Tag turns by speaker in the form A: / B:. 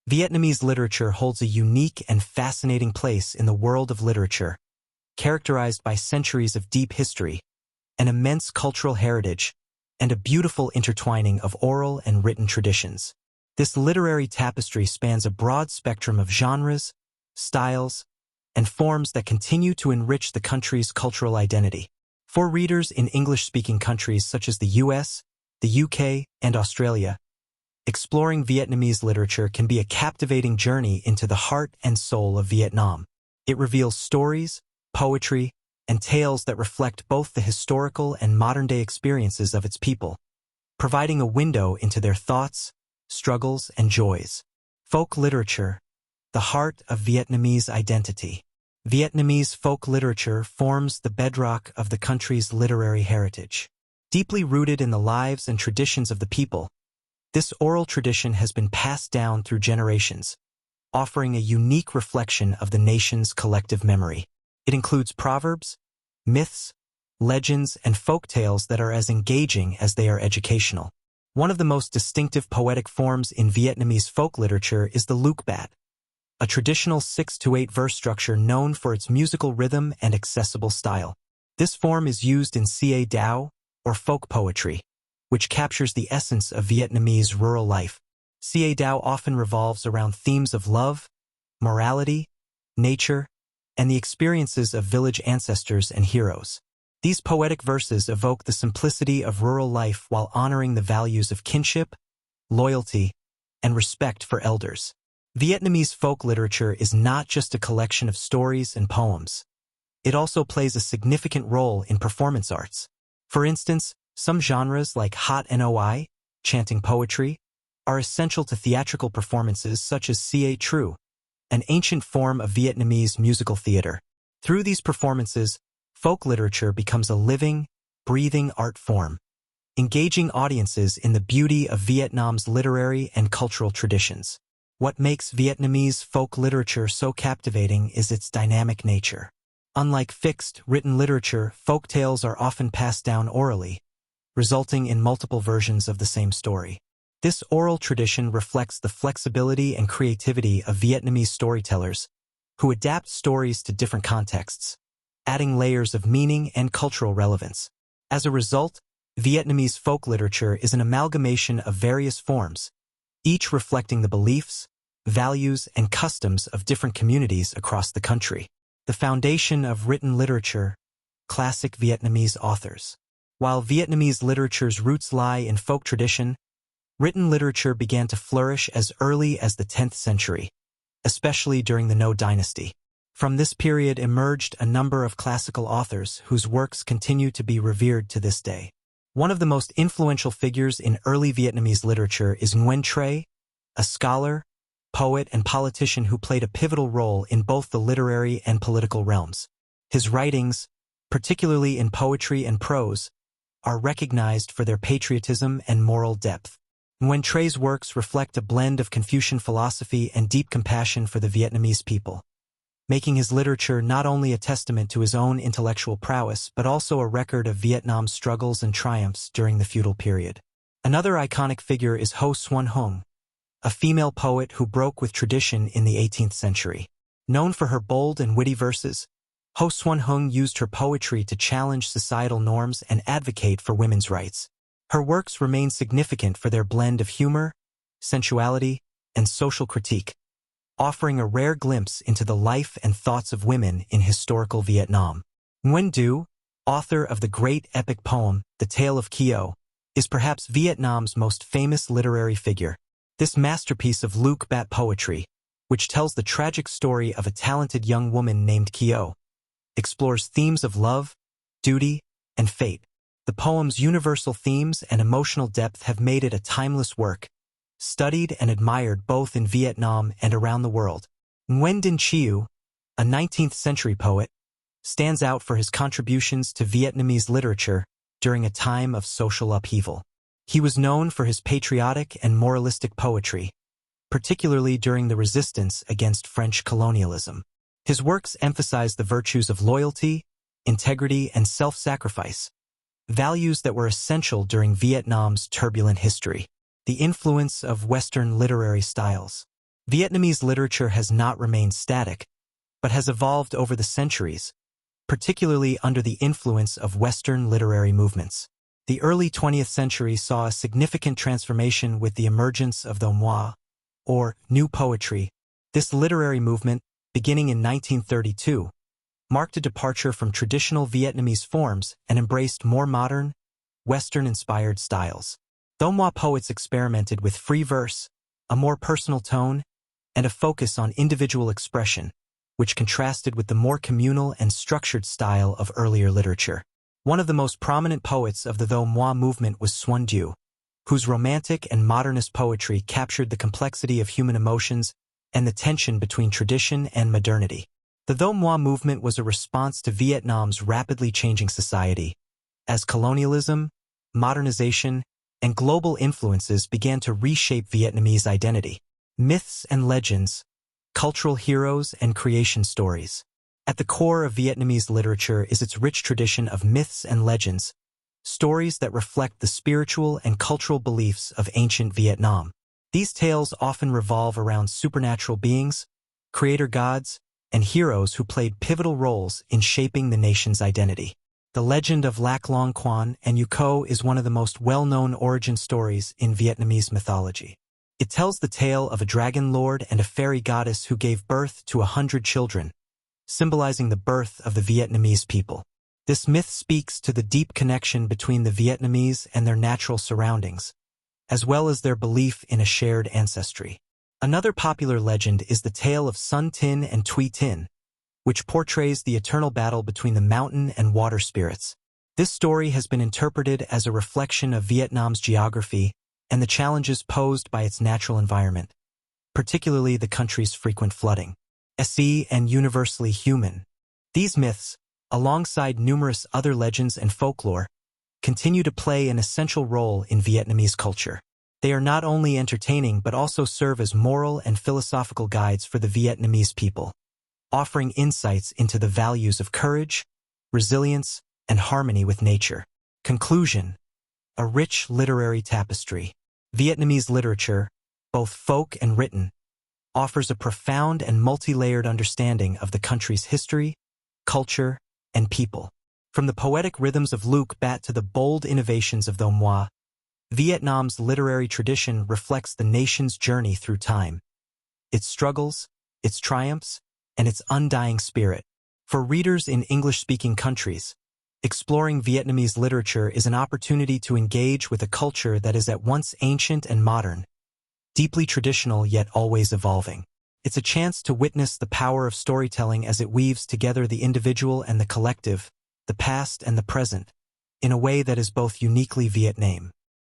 A: Vietnamese literature holds a unique and fascinating place in the world of literature, characterized by centuries of deep history, an immense cultural heritage, and a beautiful intertwining of oral and written traditions. This literary tapestry spans a broad spectrum of genres, styles, and forms that continue to enrich the country's cultural identity. For readers in English-speaking countries such as the US, the UK, and Australia, exploring Vietnamese literature can be a captivating journey into the heart and soul of Vietnam. It reveals stories, poetry, and tales that reflect both the historical and modern-day experiences of its people, providing a window into their thoughts, struggles, and joys. Folk literature, the heart of Vietnamese identity. Vietnamese folk literature forms the bedrock of the country's literary heritage. Deeply rooted in the lives and traditions of the people, this oral tradition has been passed down through generations, offering a unique reflection of the nation's collective memory. It includes proverbs, myths, legends, and folk tales that are as engaging as they are educational. One of the most distinctive poetic forms in Vietnamese folk literature is the Luk Bat, a traditional 6 to 8 verse structure known for its musical rhythm and accessible style. This form is used in Ca Dao, or folk poetry, which captures the essence of Vietnamese rural life. Ca Dao often revolves around themes of love, morality, nature, and the experiences of village ancestors and heroes. These poetic verses evoke the simplicity of rural life while honoring the values of kinship, loyalty, and respect for elders. Vietnamese folk literature is not just a collection of stories and poems. It also plays a significant role in performance arts. For instance, some genres like hot noi, chanting poetry, are essential to theatrical performances such as Ca Tru, an ancient form of Vietnamese musical theater. Through these performances, folk literature becomes a living, breathing art form, engaging audiences in the beauty of Vietnam's literary and cultural traditions. What makes Vietnamese folk literature so captivating is its dynamic nature. Unlike fixed, written literature, folk tales are often passed down orally, resulting in multiple versions of the same story. This oral tradition reflects the flexibility and creativity of Vietnamese storytellers, who adapt stories to different contexts, adding layers of meaning and cultural relevance. As a result, Vietnamese folk literature is an amalgamation of various forms, each reflecting the beliefs, values, and customs of different communities across the country. The foundation of written literature, classic Vietnamese authors. While Vietnamese literature's roots lie in folk tradition, written literature began to flourish as early as the 10th century, especially during the Ngo dynasty. From this period emerged a number of classical authors whose works continue to be revered to this day. One of the most influential figures in early Vietnamese literature is Nguyen Tre, a scholar, poet, and politician who played a pivotal role in both the literary and political realms. His writings, particularly in poetry and prose, are recognized for their patriotism and moral depth. Nguyen Tre's works reflect a blend of Confucian philosophy and deep compassion for the Vietnamese people, making his literature not only a testament to his own intellectual prowess but also a record of Vietnam's struggles and triumphs during the feudal period. Another iconic figure is Ho Xuan Hung, a female poet who broke with tradition in the 18th century. Known for her bold and witty verses, Ho Xuan Hung used her poetry to challenge societal norms and advocate for women's rights. Her works remain significant for their blend of humor, sensuality, and social critique, offering a rare glimpse into the life and thoughts of women in historical Vietnam. Nguyen Du, author of the great epic poem The Tale of Keo, is perhaps Vietnam's most famous literary figure. This masterpiece of Luk Bat poetry, which tells the tragic story of a talented young woman named Keo, explores themes of love, duty, and fate. The poem's universal themes and emotional depth have made it a timeless work, studied and admired both in Vietnam and around the world. Nguyen Dinh Chieu, a 19th-century poet, stands out for his contributions to Vietnamese literature during a time of social upheaval. He was known for his patriotic and moralistic poetry, particularly during the resistance against French colonialism. His works emphasize the virtues of loyalty, integrity, and self-sacrifice, values that were essential during Vietnam's turbulent history. The influence of Western literary styles. Vietnamese literature has not remained static, but has evolved over the centuries, particularly under the influence of Western literary movements. The early 20th century saw a significant transformation with the emergence of the moi, or new poetry. This literary movement, beginning in 1932, marked a departure from traditional Vietnamese forms and embraced more modern, Western-inspired styles. The moi poets experimented with free verse, a more personal tone, and a focus on individual expression, which contrasted with the more communal and structured style of earlier literature. One of the most prominent poets of the Tho Moi movement was Xuân Du, whose romantic and modernist poetry captured the complexity of human emotions and the tension between tradition and modernity. The Tho Moi movement was a response to Vietnam's rapidly changing society, as colonialism, modernization, and global influences began to reshape Vietnamese identity. Myths and legends, cultural heroes, and creation stories. At the core of Vietnamese literature is its rich tradition of myths and legends, stories that reflect the spiritual and cultural beliefs of ancient Vietnam. These tales often revolve around supernatural beings, creator gods, and heroes who played pivotal roles in shaping the nation's identity. The legend of Lac Long Quan and U Co is one of the most well-known origin stories in Vietnamese mythology. It tells the tale of a dragon lord and a fairy goddess who gave birth to 100 children, symbolizing the birth of the Vietnamese people. This myth speaks to the deep connection between the Vietnamese and their natural surroundings, as well as their belief in a shared ancestry. Another popular legend is the tale of Sun Tin and Tui Tin, which portrays the eternal battle between the mountain and water spirits. This story has been interpreted as a reflection of Vietnam's geography and the challenges posed by its natural environment, particularly the country's frequent flooding. SE and universally human. These myths, alongside numerous other legends and folklore, continue to play an essential role in Vietnamese culture. They are not only entertaining but also serve as moral and philosophical guides for the Vietnamese people, offering insights into the values of courage, resilience, and harmony with nature. Conclusion: a rich literary tapestry. Vietnamese literature, both folk and written, offers a profound and multi-layered understanding of the country's history, culture, and people. From the poetic rhythms of Luc Bat to the bold innovations of Tho Moi, Vietnam's literary tradition reflects the nation's journey through time, its struggles, its triumphs, and its undying spirit. For readers in English-speaking countries, exploring Vietnamese literature is an opportunity to engage with a culture that is at once ancient and modern, deeply traditional yet always evolving. It's a chance to witness the power of storytelling as it weaves together the individual and the collective, the past and the present, in a way that is both uniquely Vietnam.